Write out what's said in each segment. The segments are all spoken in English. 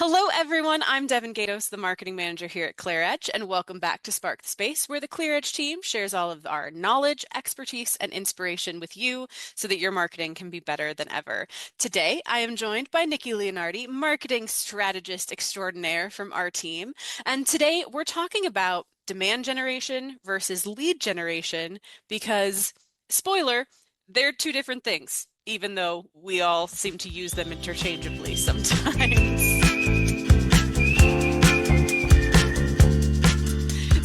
Hello, everyone. I'm Devyn Gaydos, the marketing manager here at ClearEdge, and welcome back to Spark the Space, where the ClearEdge team shares all of our knowledge, expertise, and inspiration with you so that your marketing can be better than ever. Today, I am joined by Nikki Leonardi, marketing strategist extraordinaire from our team. And today, we're talking about demand generation versus lead generation because, spoiler, they're two different things, even though we all seem to use them interchangeably sometimes.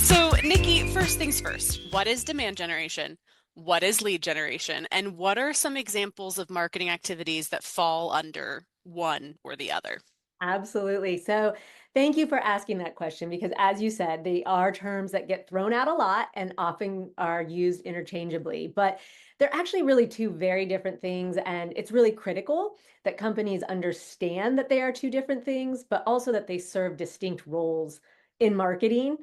So, Nikki, first things first, what is demand generation? What is lead generation? And what are some examples of marketing activities that fall under one or the other? Absolutely. So thank you for asking that question because, as you said, they are terms that get thrown out a lot and often are used interchangeably. But they're actually really two very different things. And it's really critical that companies understand that they are two different things, but also that they serve distinct roles in marketing.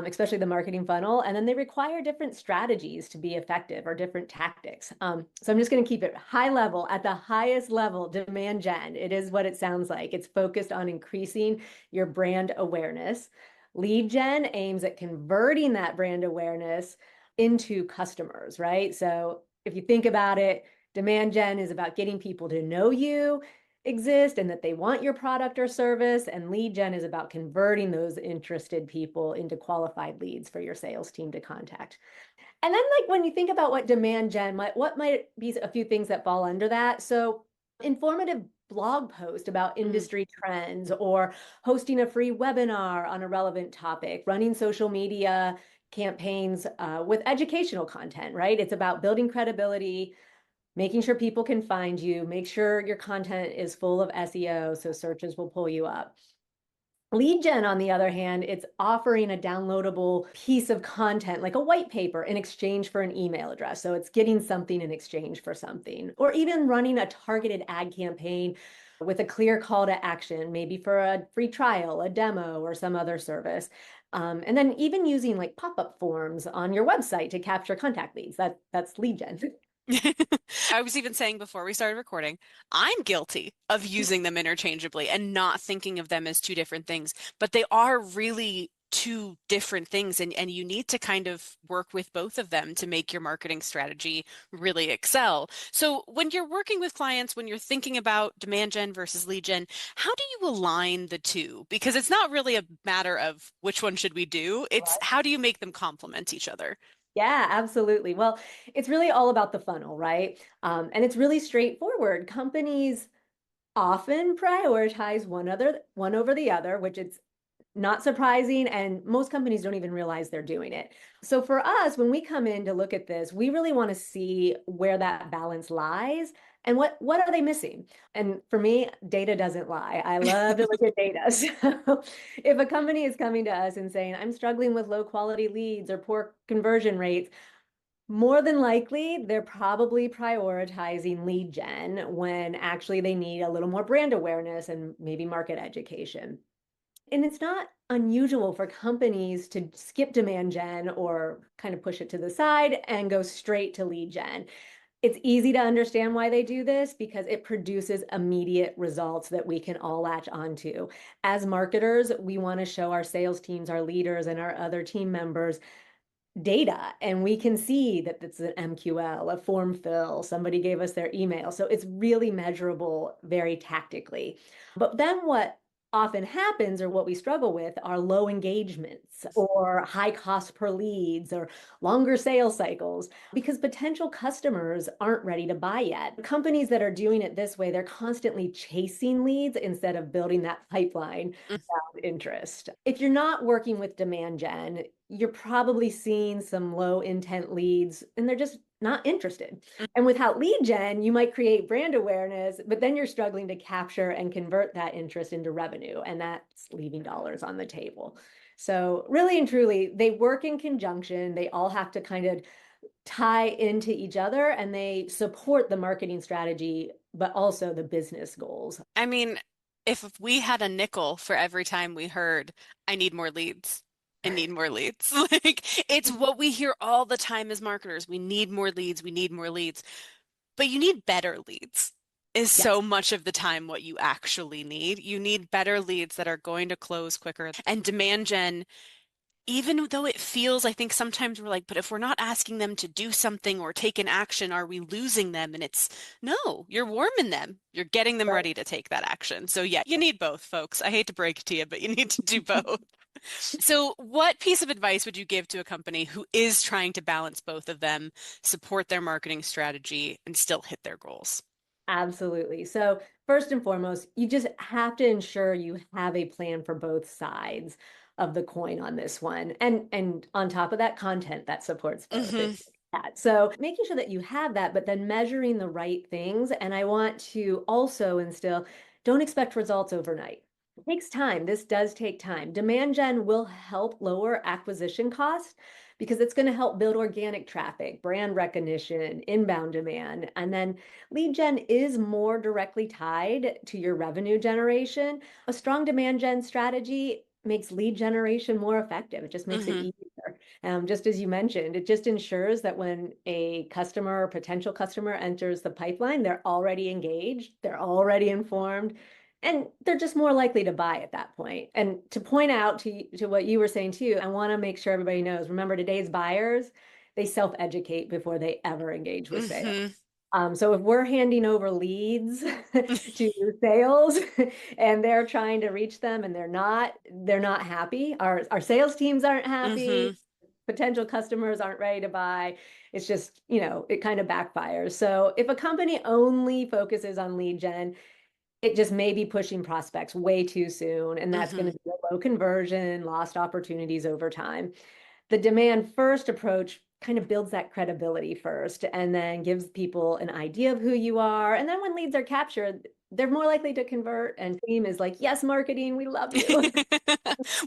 Especially the marketing funnel, and then they require different strategies to be effective or different tactics. So I'm just going to keep it high level. At the highest level, demand gen, it is what it sounds like. It's focused on increasing your brand awareness. Lead gen aims at converting that brand awareness into customers, right? So if you think about it, demand gen is about getting people to know you exist and that they want your product or service. And lead gen is about converting those interested people into qualified leads for your sales team to contact. And then, like, when you think about what demand gen what might be a few things that fall under that? So, informative blog post about Mm. industry trends, or hosting a free webinar on a relevant topic, running social media campaigns with educational content, right? It's about building credibility, making sure people can find you, make sure your content is full of SEO so searches will pull you up. Lead gen, on the other hand, it's offering a downloadable piece of content like a white paper in exchange for an email address. So it's getting something in exchange for something, or even running a targeted ad campaign with a clear call to action, maybe for a free trial, a demo, or some other service. And then even using like pop-up forms on your website to capture contact leads. That's lead gen. I was even saying before we started recording, I'm guilty of using them interchangeably and not thinking of them as two different things, but they are really two different things, and you need to kind of work with both of them to make your marketing strategy really excel. So when you're working with clients, when you're thinking about demand gen versus lead gen, how do you align the two? Because it's not really a matter of which one should we do, it's how do you make them complement each other? Yeah, absolutely. Well, it's really all about the funnel, right? And it's really straightforward. Companies often prioritize one over the other, which it's not surprising, and most companies don't even realize they're doing it. So for us, when we come in to look at this, we really want to see where that balance lies and what are they missing. And for me, data doesn't lie. I love to look at data. So if a company is coming to us and saying, I'm struggling with low quality leads or poor conversion rates, more than likely, they're probably prioritizing lead gen when actually they need a little more brand awareness and maybe market education. And it's not unusual for companies to skip demand gen or kind of push it to the side and go straight to lead gen. It's easy to understand why they do this because it produces immediate results that we can all latch onto. As marketers, we want to show our sales teams, our leaders, and our other team members data, and we can see that it's an MQL, a form fill, somebody gave us their email. So it's really measurable very tactically. But then what often happens, or what we struggle with, are low engagements or high cost per leads or longer sales cycles because potential customers aren't ready to buy yet. Companies that are doing it this way, they're constantly chasing leads instead of building that pipeline of interest. If you're not working with demand gen, you're probably seeing some low intent leads and they're just not interested. And without lead gen, you might create brand awareness, but then you're struggling to capture and convert that interest into revenue, and that's leaving dollars on the table. So, really and truly, they work in conjunction. They all have to kind of tie into each other and they support the marketing strategy, but also the business goals. I mean, if we had a nickel for every time we heard, I need more leads. I need more leads. Like it's what we hear all the time as marketers. We need more leads. We need more leads. But you need better leads. is Yes. so much of the time what you actually need. You need better leads that are going to close quicker. And demand gen, even though it feels, I think sometimes we're like, but if we're not asking them to do something or take an action, are we losing them? And it's no, you're warming them. You're getting them Right. ready to take that action. So yeah, you need both, folks. I hate to break it to you, but you need to do both. So, what piece of advice would you give to a company who is trying to balance both of them, support their marketing strategy, and still hit their goals? Absolutely. So, first and foremost, you just have to ensure you have a plan for both sides of the coin on this one. And on top of that, content that supports both. Hmm. So, making sure that you have that, but then measuring the right things. And I want to also instill, don't expect results overnight. It takes time. This does take time. Demand gen will help lower acquisition costs because it's going to help build organic traffic, brand recognition, inbound demand, and then lead gen is more directly tied to your revenue generation. A strong demand gen strategy makes lead generation more effective. It just makes it Hmm. easier. Just as you mentioned, it just ensures that when a customer or potential customer enters the pipeline, they're already engaged, they're already informed, and they're just more likely to buy at that point. And to point out to what you were saying too, I want to make sure everybody knows, remember today's buyers, they self-educate before they ever engage with sales. Hmm. So if we're handing over leads to sales and they're trying to reach them and they're not happy. Our sales teams aren't happy. Hmm. Potential customers aren't ready to buy. It's just, it kind of backfires. So if a company only focuses on lead gen, it just may be pushing prospects way too soon. And that's going Hmm. to be a low conversion, lost opportunities over time. The demand first approach kind of builds that credibility first and then gives people an idea of who you are. And then when leads are captured, they're more likely to convert. And team is like, yes, marketing, we love you.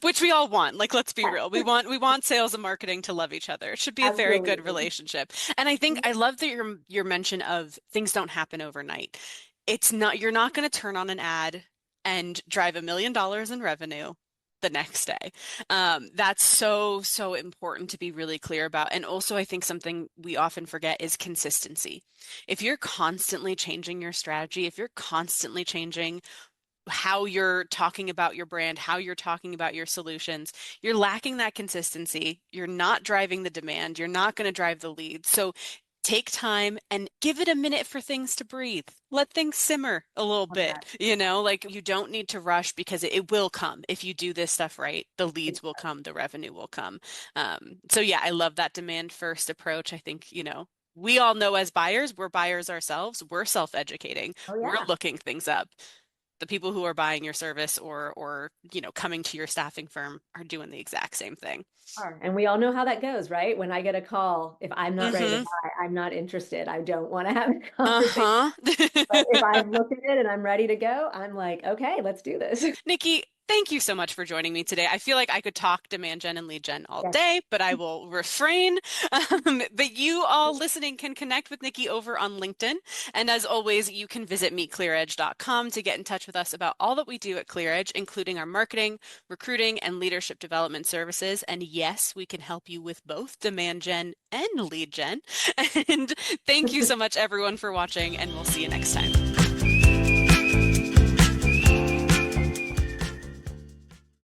Which we all want. Like, let's be real. We want sales and marketing to love each other. It should be a very good Absolutely. relationship. And I think I love that your mention of things don't happen overnight. It's not, you're not going to turn on an ad and drive $1 million in revenue the next day. That's so important to be really clear about. And also, I think something we often forget is consistency. If you're constantly changing your strategy, if you're constantly changing how you're talking about your brand, how you're talking about your solutions, you're lacking that consistency. You're not driving the demand. You're not going to drive the lead. So take time and give it a minute for things to breathe. Let things simmer a little Love bit. that. Like you don't need to rush because it will come. If you do this stuff right, the It- leads will come, the revenue will come. So yeah, I love that demand first approach. I think, we all know as buyers, we're buyers ourselves. We're self-educating. Oh, We're yeah. looking things up. The people who are buying your service or coming to your staffing firm are doing the exact same thing. And we all know how that goes, right? When I get a call, if I'm not ready to Mm-hmm. buy, I'm not interested. I don't want to have a conversation. Uh-huh. But if I've looked at it and I'm ready to go, I'm like, okay, let's do this. Nikki, thank you so much for joining me today. I feel like I could talk demand gen and lead gen all Yes. day, but I will refrain. But you all listening can connect with Nikki over on LinkedIn. And as always, you can visit meetclearedge.com to get in touch with us about all that we do at ClearEdge, including our marketing, recruiting, and leadership development services. And yes, we can help you with both demand gen and lead gen. And thank you so much, everyone, for watching, and we'll see you next time.